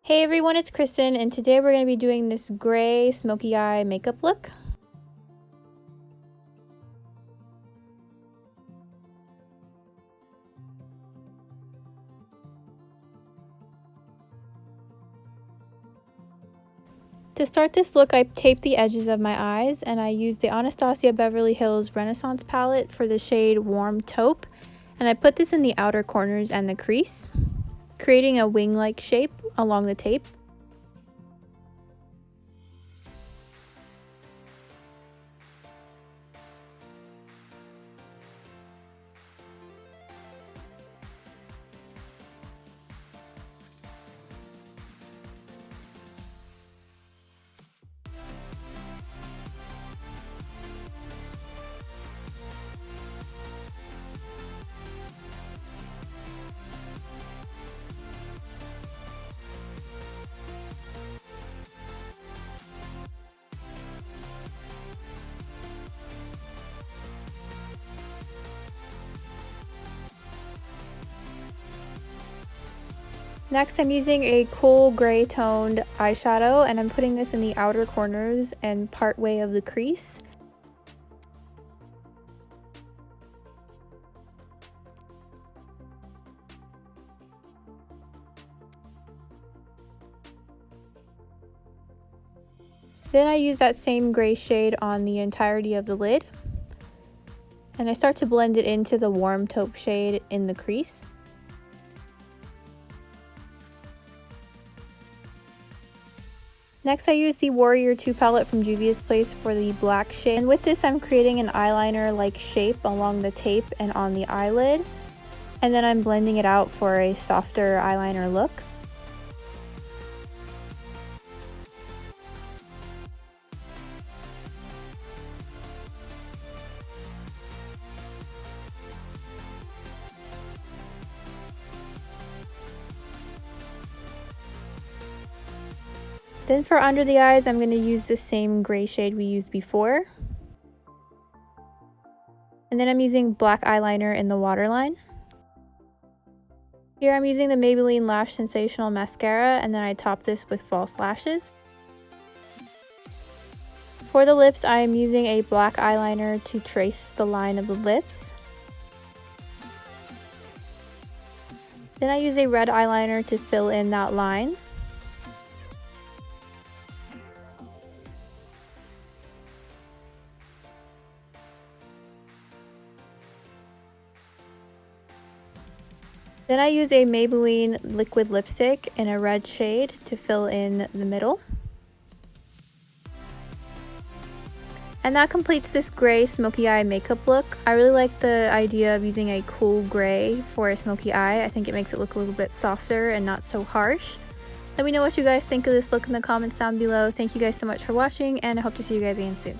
Hey everyone, it's Kristen, and today we're going to be doing this gray smoky eye makeup look. To start this look, I taped the edges of my eyes, and I used the Anastasia Beverly Hills Renaissance palette for the shade Warm Taupe, and I put this in the outer corners and the crease, creating a wing-like shape along the tape. Next, I'm using a cool gray toned eyeshadow, and I'm putting this in the outer corners and part way of the crease. Then I use that same gray shade on the entirety of the lid, and I start to blend it into the warm taupe shade in the crease. Next, I use the Warrior 2 palette from Juvia's Place for the black shade, and with this I'm creating an eyeliner-like shape along the tape and on the eyelid, and then I'm blending it out for a softer eyeliner look. Then for under the eyes, I'm going to use the same gray shade we used before. And then I'm using black eyeliner in the waterline. Here I'm using the Maybelline Lash Sensational Mascara, and then I top this with false lashes. For the lips, I am using a black eyeliner to trace the line of the lips. Then I use a red eyeliner to fill in that line. Then I use a Maybelline liquid lipstick in a red shade to fill in the middle. And that completes this gray smoky eye makeup look. I really like the idea of using a cool gray for a smoky eye. I think it makes it look a little bit softer and not so harsh. Let me know what you guys think of this look in the comments down below. Thank you guys so much for watching, and I hope to see you guys again soon.